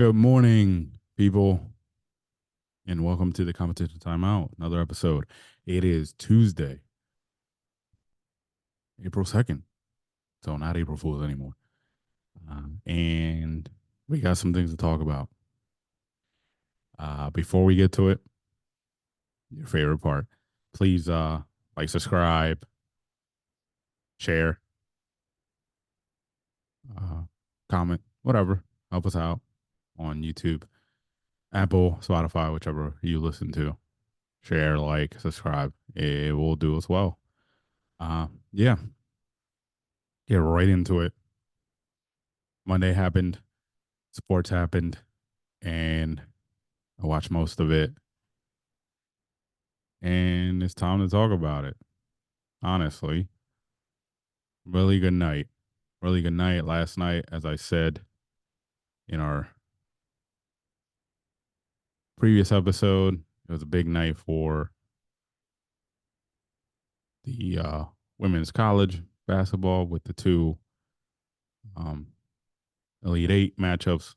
Good morning, people, and welcome to the Competition Timeout. Another episode. It is Tuesday, April 2nd. So, not April Fool's anymore. And we got some things to talk about. Before we get to it, your favorite part, please like, subscribe, share, uh, comment, whatever. Help us out on YouTube, Apple, Spotify, whichever you listen to. Share, like, subscribe. It will do as well. Yeah, get right into it. Monday happened, sports happened, and I watched most of it. And it's time to talk about it. Honestly, really good night. Really good night last night, as I said in our previous episode. It was a big night for the women's college basketball with the two um, Elite Eight matchups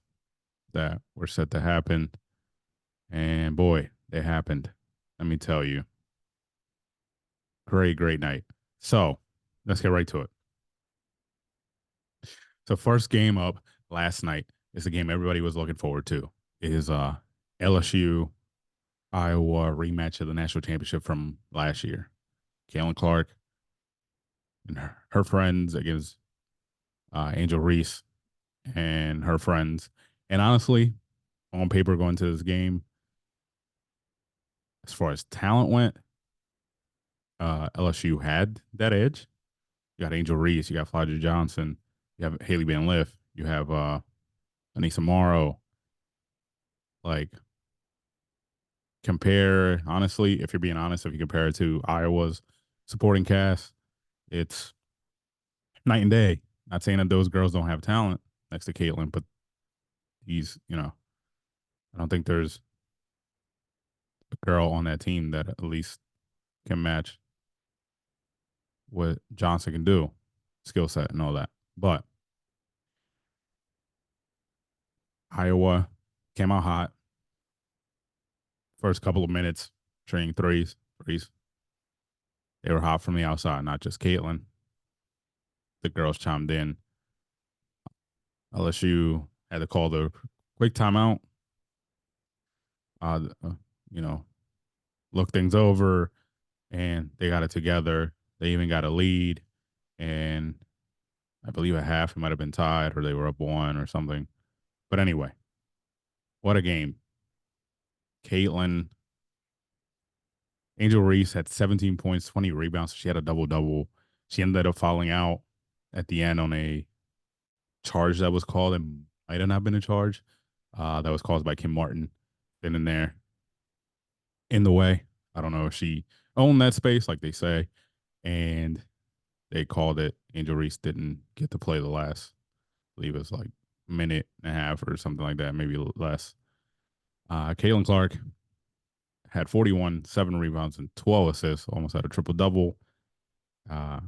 that were set to happen. And boy, they happened. Let me tell you. Great, great night. So let's get right to it. So first game up last night is the game everybody was looking forward to. Is LSU Iowa rematch of the national championship from last year. Kalen Clark and her friends against Angel Reese and her friends. And honestly, on paper going to this game, as far as talent went, LSU had that edge. You got Angel Reese, you got Flodger Johnson, you have Haley Van Liff, you have Anissa Morrow. Like, compare, honestly, if you're being honest, if you compare it to Iowa's supporting cast, it's night and day. Not saying that those girls don't have talent next to Caitlin, but I don't think there's a girl on that team that at least can match what Johnson can do, skill set and all that. But Iowa came out hot. First couple of minutes, training threes. They were hot from the outside, not just Caitlin. The girls chimed in. LSU had to call the quick timeout. Uh, uh, you know, look things over, and they got it together. They even got a lead, and I believe at half it might have been tied or they were up one or something. But anyway, what a game! Caitlin Angel Reese had 17 points, 20 rebounds. She had a double double. She ended up falling out at the end on a charge that was called. It might have not been a charge that was caused by Kim Martin. Been in there in the way. I don't know if she owned that space, like they say, and they called it. Angel Reese didn't get to play the last, I believe it was like minute and a half or something like that, maybe less. Caitlin Clark had 41, 7 rebounds, and 12 assists, almost had a triple double uh,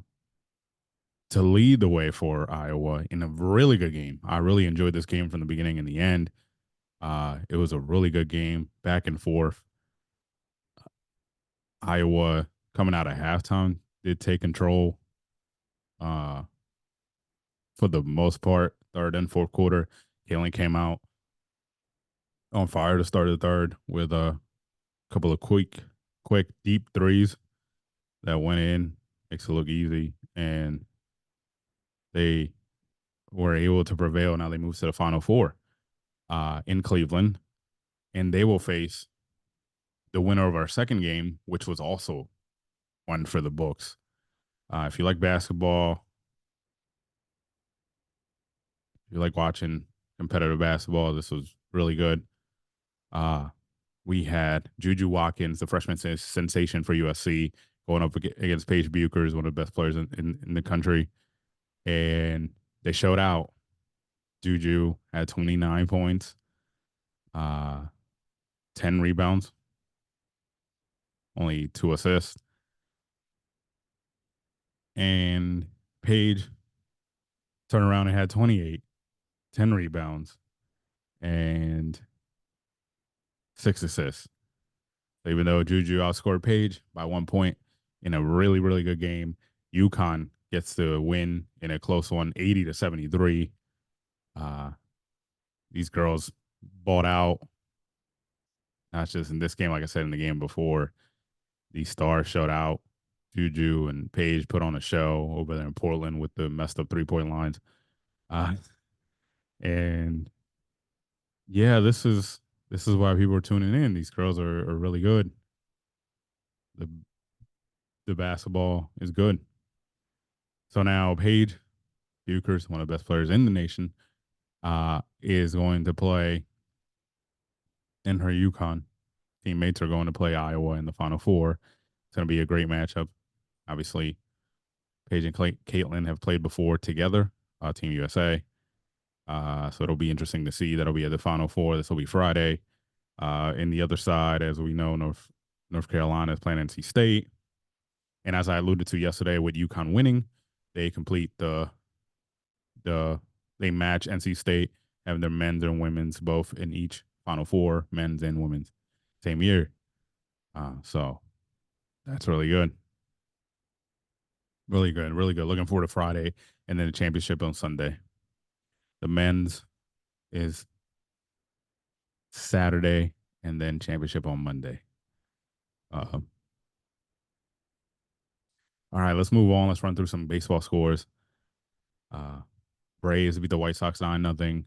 to lead the way for Iowa in a really good game. I really enjoyed this game from the beginning and the end. It was a really good game, back and forth. Iowa coming out of halftime did take control uh, for the most part. Third and fourth quarter, Kalen came out on fire to start the third with a couple of quick deep threes that went in. Makes it look easy, and they were able to prevail. Now they move to the Final Four in Cleveland, and they will face the winner of our second game, which was also one for the books. If you like basketball, if you like watching competitive basketball, this was really good. Uh, we had Juju Watkins, the freshman sensation for USC, going up against Paige Buchers, one of the best players in the country. And they showed out. Juju had 29 points, uh, 10 rebounds, only 2 assists. And Paige turned around and had 28, 10 rebounds, and 6 assists. So even though Juju outscored Page by 1 point in a really, really good game, UConn gets the win in a close one, 80-73. Uh, these girls bought out, not just in this game, like I said in the game before. These stars showed out. Juju and Page put on a show over there in Portland with the messed up 3 point lines. And yeah, this is why people are tuning in. These girls are really good. The the basketball is good. So now Paige Buchers, one of the best players in the nation, is going to play in her UConn. Teammates are going to play Iowa in the Final Four. It's going to be a great matchup. Obviously, Paige and Caitlin have played before together, Team USA. So it'll be interesting to see. That'll be at the Final Four. This will be Friday. In the other side, as we know, North Carolina is playing NC State. And as I alluded to yesterday, with UConn winning, they complete they match NC State, having their men's and women's both in each Final Four, men's and women's, same year. So that's really good. Really good. Really good. Looking forward to Friday and then the championship on Sunday. The men's is Saturday and then championship on Monday. All right, let's move on. Let's run through some baseball scores. Braves beat the White Sox 9-0.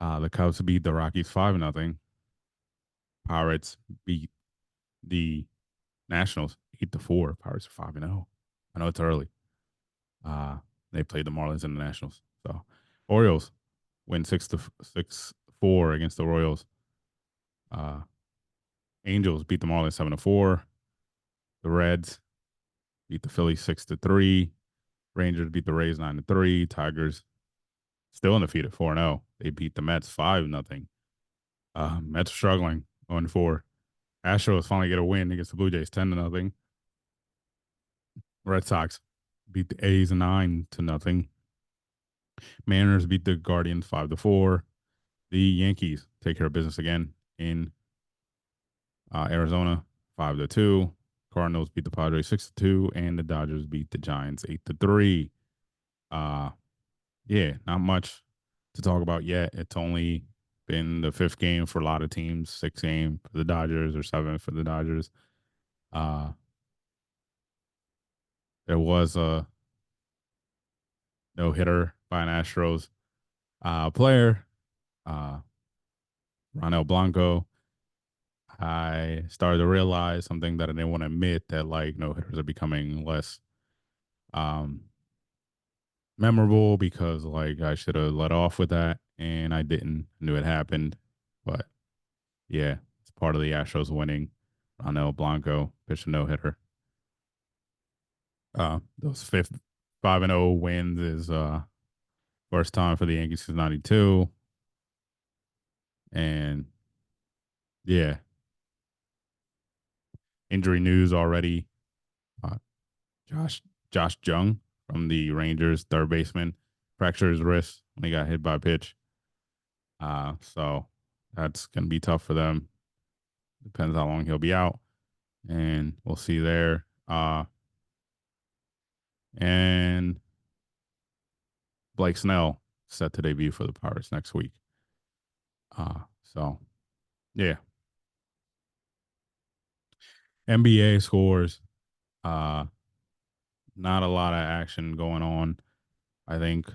The Cubs beat the Rockies 5-0. Pirates beat the Nationals 8-4. Pirates are 5-0. I know it's early. They played the Marlins and the Nationals. So Orioles win 6-4 against the Royals. Angels beat the Marlins 7-4. The Reds beat the Phillies 6-3. Rangers beat the Rays 9-3. Tigers still undefeated 4-0. They beat the Mets 5-0. Mets struggling 1-4. Astros finally get a win against the Blue Jays 10-0. Red Sox beat the A's 9-0. Mariners beat the Guardians 5-4. The Yankees take care of business again in Arizona 5-2. Cardinals beat the Padres 6-2, and the Dodgers beat the Giants 8-3. Yeah, not much to talk about yet. It's only been the 5th game for a lot of teams, 6th game for the Dodgers or 7th for the Dodgers. There was a no hitter by an Astros player, Ronel Blanco. I started to realize something that I didn't want to admit, that like no hitters are becoming less memorable, because like I should have let off with that and I didn't. I knew it happened, but yeah, it's part of the Astros winning. Ronel Blanco pitched a no hitter. Those 5-0 wins is first time for the Yankees since '92, and yeah, injury news already. Uh, Josh Josh Jung from the Rangers, third baseman, fractured his wrist when he got hit by a pitch. So that's gonna be tough for them. Depends how long he'll be out, and we'll see there. And Blake Snell set to debut for the Pirates next week. So yeah. NBA scores. Not a lot of action going on. I think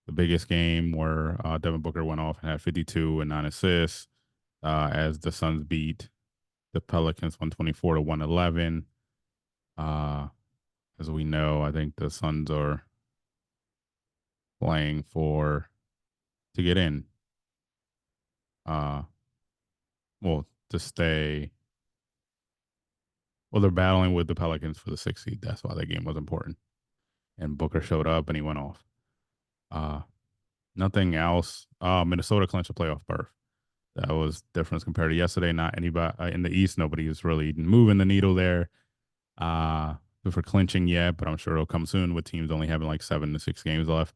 the biggest game where Devin Booker went off and had 52 and 9 assists, as the Suns beat the Pelicans 124-111. As we know, I think the Suns are playing to get in. Well, to stay. Well, they're battling with the Pelicans for the 6th seed. That's why that game was important. And Booker showed up and he went off. Nothing else. Minnesota clinched a playoff berth. That was difference compared to yesterday. Not anybody in the East. Nobody is really moving the needle there for clinching yet, but I'm sure it'll come soon with teams only having like 7 to 6 games left.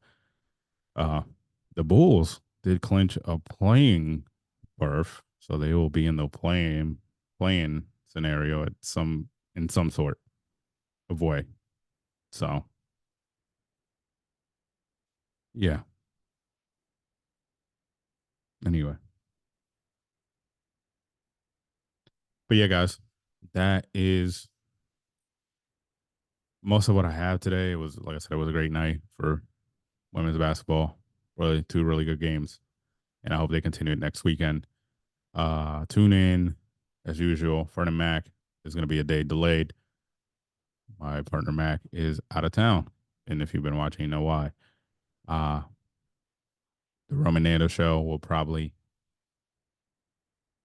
The Bulls did clinch a playing berth, so they will be in the playing scenario at some in some sort of way. So yeah. Anyway, but yeah, guys, that is most of what I have today. It was, like I said, it was a great night for women's basketball. Really, two really good games, and I hope they continue it next weekend. Tune in as usual. Ferdinand Mac is going to be a day delayed. My partner Mac is out of town, and if you've been watching, you know why. Uh, the Roman Nando show will probably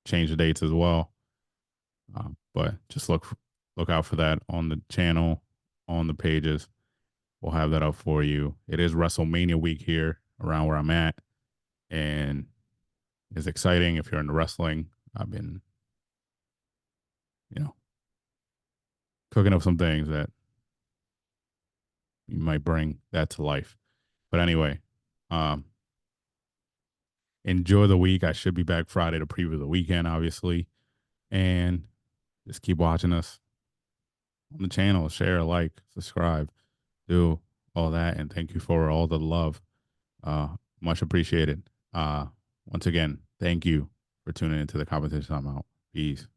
change the dates as well. But just look out for that on the channel, on the pages. We'll have that up for you. It is WrestleMania week here around where I'm at, and it's exciting if you're into wrestling. I've been, you know, cooking up some things that you might bring that to life. But anyway, um, enjoy the week. I should be back Friday to preview the weekend, obviously, and just keep watching us on the channel. Share, like, subscribe, do all that, and thank you for all the love. Much appreciated. Once again, thank you for tuning into the competition. I'm out. Peace.